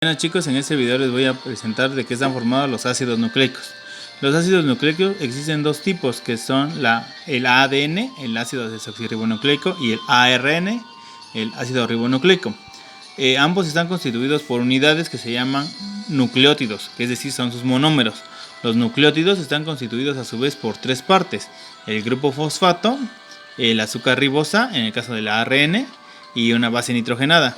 Bueno chicos, en este video les voy a presentar de qué están formados los ácidos nucleicos. Los ácidos nucleicos existen dos tipos, que son el ADN, el ácido desoxirribonucleico, y el ARN, el ácido ribonucleico. Ambos están constituidos por unidades que se llaman nucleótidos, que es decir, son sus monómeros. Los nucleótidos están constituidos a su vez por tres partes: el grupo fosfato, el azúcar ribosa, en el caso del ARN, y una base nitrogenada.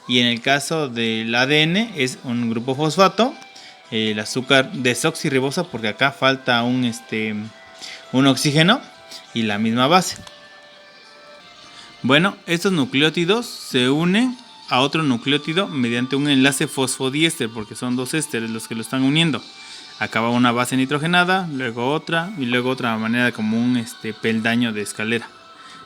Y en el caso del ADN es un grupo fosfato, el azúcar desoxirribosa, porque acá falta un oxígeno, y la misma base. Bueno, estos nucleótidos se unen a otro nucleótido mediante un enlace fosfodiéster, porque son dos ésteres los que lo están uniendo. Acaba una base nitrogenada, luego otra, y luego otra manera como un peldaño de escalera.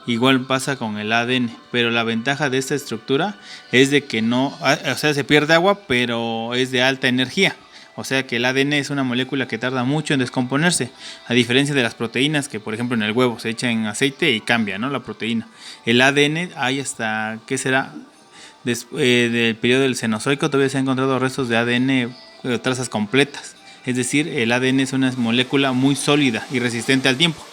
Igual pasa con el ADN, pero la ventaja de esta estructura es de que no, se pierde agua, pero es de alta energía. O sea que el ADN es una molécula que tarda mucho en descomponerse, a diferencia de las proteínas, que por ejemplo en el huevo se echa en aceite y cambia, ¿no?, la proteína. El ADN hay hasta, ¿qué será? Del periodo del Cenozoico todavía se han encontrado restos de ADN, trazas completas. Es decir, el ADN es una molécula muy sólida y resistente al tiempo.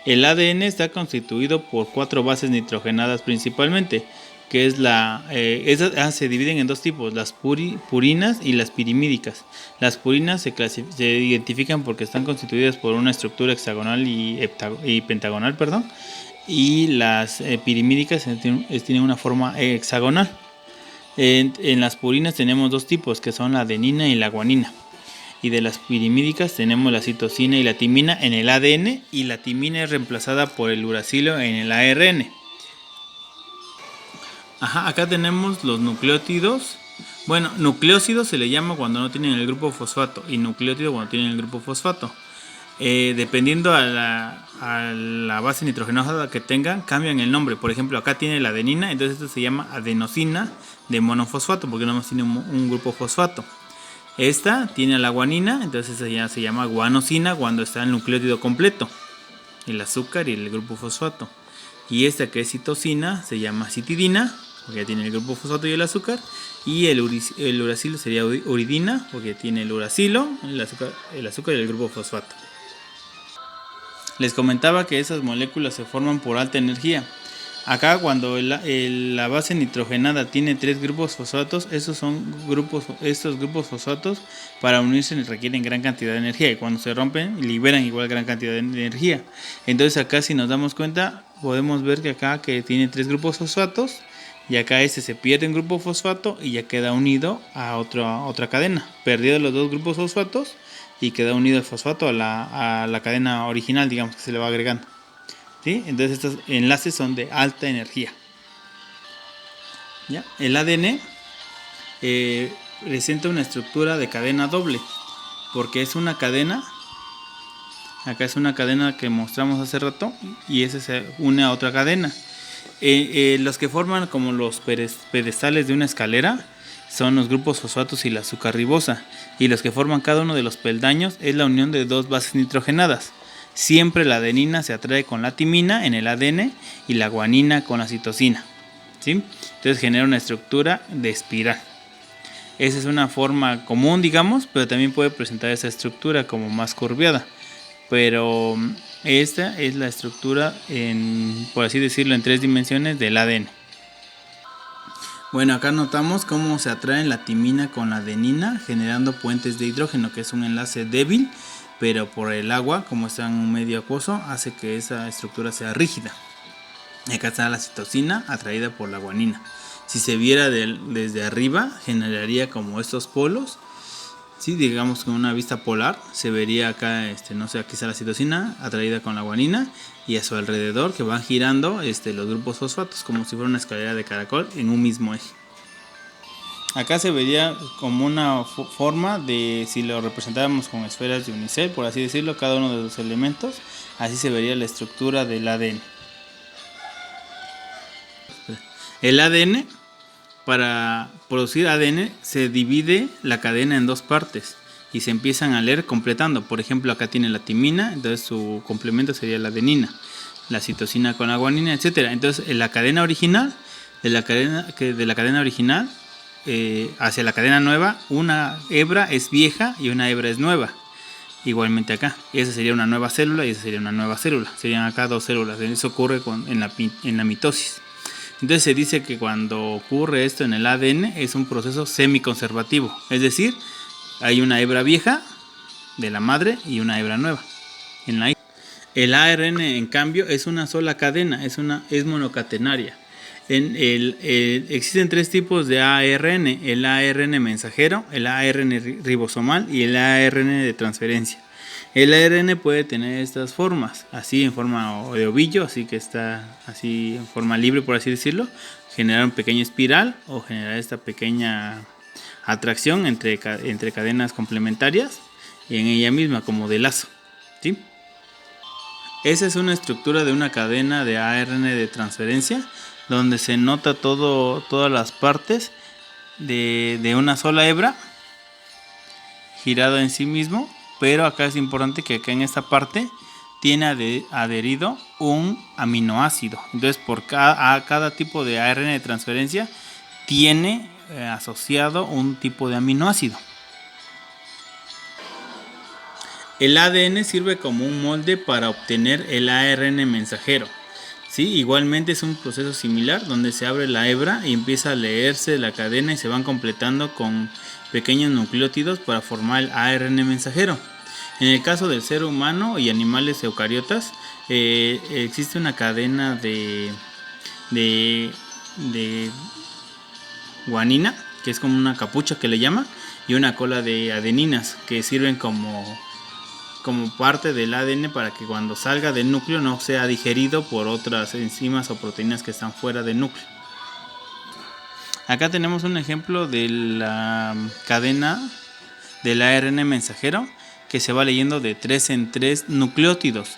El ADN está constituido por 4 bases nitrogenadas principalmente, que es se dividen en dos tipos: las purinas y las pirimídicas. Las purinas se identifican porque están constituidas por una estructura hexagonal y pentagonal, y las pirimídicas tienen una forma hexagonal. En las purinas tenemos dos tipos, que son la adenina y la guanina. Y de las pirimídicas tenemos la citosina y la timina en el ADN, y la timina es reemplazada por el uracilo en el ARN. Acá tenemos los nucleótidos. Bueno, nucleócido se le llama cuando no tienen el grupo fosfato, y nucleótido cuando tienen el grupo fosfato. Dependiendo a la base nitrogenada que tengan, cambian el nombre. Por ejemplo, acá tiene la adenina, entonces esto se llama adenosina de monofosfato, porque nada más tiene un grupo fosfato. Esta tiene la guanina, entonces ya se llama guanosina cuando está el nucleótido completo, el azúcar y el grupo fosfato. Y esta, que es citosina, se llama citidina, porque ya tiene el grupo fosfato y el azúcar. Y el uracilo sería uridina, porque tiene el uracilo, el azúcar y el grupo fosfato. Les comentaba que esas moléculas se forman por alta energía. Acá, cuando la base nitrogenada tiene 3 grupos fosfatos, estos grupos fosfatos para unirse requieren gran cantidad de energía, y cuando se rompen liberan igual gran cantidad de energía. Entonces acá, si nos damos cuenta, podemos ver que acá que tiene 3 grupos fosfatos, y acá se pierde un grupo fosfato y ya queda unido a otra cadena. Perdido los 2 grupos fosfatos y queda unido el fosfato a la cadena original, digamos, que se le va agregando. ¿Sí? Entonces estos enlaces son de alta energía. ¿Ya? El ADN presenta una estructura de cadena doble, porque es una cadena. Acá es una cadena que mostramos hace rato, y ese se une a otra cadena. Los que forman como los pedestales de una escalera son los grupos fosfatos y la azúcar ribosa, y los que forman cada uno de los peldaños es la unión de 2 bases nitrogenadas. Siempre la adenina se atrae con la timina en el ADN y la guanina con la citosina, ¿sí? Entonces genera una estructura de espiral. Esa es una forma común, digamos, pero también puede presentar esa estructura como más curviada. Pero esta es la estructura, por así decirlo, en 3 dimensiones del ADN. Bueno, acá notamos cómo se atraen la timina con la adenina, generando puentes de hidrógeno, que es un enlace débil, pero por el agua, como está en un medio acuoso, hace que esa estructura sea rígida. Acá está la citosina atraída por la guanina. Si se viera desde arriba, generaría como estos polos. Sí, digamos con una vista polar, se vería acá, no sé, aquí está la citosina atraída con la guanina, y a su alrededor que van girando los grupos fosfatos, como si fuera una escalera de caracol en un mismo eje. Acá se vería como una forma de, si lo representáramos con esferas de unicel, por así decirlo, cada uno de los elementos, así se vería la estructura del ADN. El ADN, para producir ADN, se divide la cadena en 2 partes y se empiezan a leer completando. Por ejemplo, acá tiene la timina, entonces su complemento sería la adenina, la citosina con la guanina, etc. Entonces, en la cadena original, de la cadena original, hacia la cadena nueva, una hebra es vieja y una hebra es nueva. Igualmente acá, esa sería una nueva célula y esa sería una nueva célula. Serían acá dos células. Eso ocurre en la mitosis. Entonces se dice que cuando ocurre esto en el ADN es un proceso semiconservativo. Es decir, hay una hebra vieja de la madre y una hebra nueva en la hija. El ARN, en cambio, es una sola cadena, es monocatenaria. Existen tres tipos de ARN: el ARN mensajero, el ARN ribosomal y el ARN de transferencia. El ARN puede tener estas formas, así en forma de ovillo, así que está así en forma libre, por así decirlo, generar un pequeño espiral o generar esta pequeña atracción entre cadenas complementarias y en ella misma como de lazo, ¿sí? Esa es una estructura de una cadena de ARN de transferencia, donde se nota todas las partes de una sola hebra girado en sí mismo, pero acá es importante que acá en esta parte tiene adherido un aminoácido. Entonces por cada tipo de ARN de transferencia tiene asociado un tipo de aminoácido. El ADN sirve como un molde para obtener el ARN mensajero. ¿Sí? Igualmente es un proceso similar donde se abre la hebra y empieza a leerse la cadena y se van completando con pequeños nucleótidos para formar el ARN mensajero. En el caso del ser humano y animales eucariotas, existe una cadena de guanina, que es como una capucha que le llama, y una cola de adeninas que sirven como parte del ADN para que cuando salga del núcleo no sea digerido por otras enzimas o proteínas que están fuera del núcleo. Acá tenemos un ejemplo de la cadena del ARN mensajero que se va leyendo de 3 en 3 nucleótidos.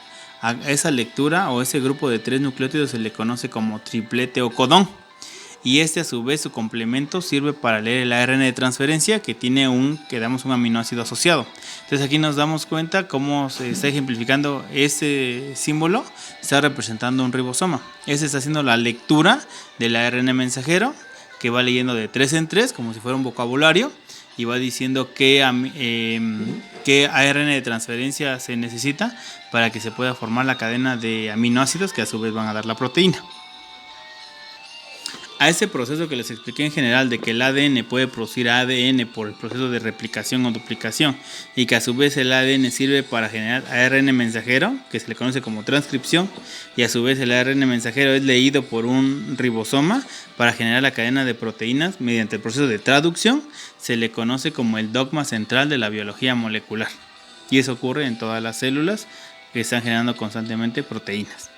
A esa lectura o ese grupo de 3 nucleótidos se le conoce como triplete o codón. Y a su vez su complemento sirve para leer el ARN de transferencia que tiene un aminoácido asociado. Entonces aquí nos damos cuenta cómo se está ejemplificando ese símbolo, está representando un ribosoma. Ese está haciendo la lectura del ARN mensajero que va leyendo de 3 en 3 como si fuera un vocabulario y va diciendo qué ARN de transferencia se necesita para que se pueda formar la cadena de aminoácidos que a su vez van a dar la proteína. A ese proceso que les expliqué en general de que el ADN puede producir ADN por el proceso de replicación o duplicación y que a su vez el ADN sirve para generar ARN mensajero, que se le conoce como transcripción, y a su vez el ARN mensajero es leído por un ribosoma para generar la cadena de proteínas mediante el proceso de traducción, se le conoce como el dogma central de la biología molecular. Y eso ocurre en todas las células que están generando constantemente proteínas.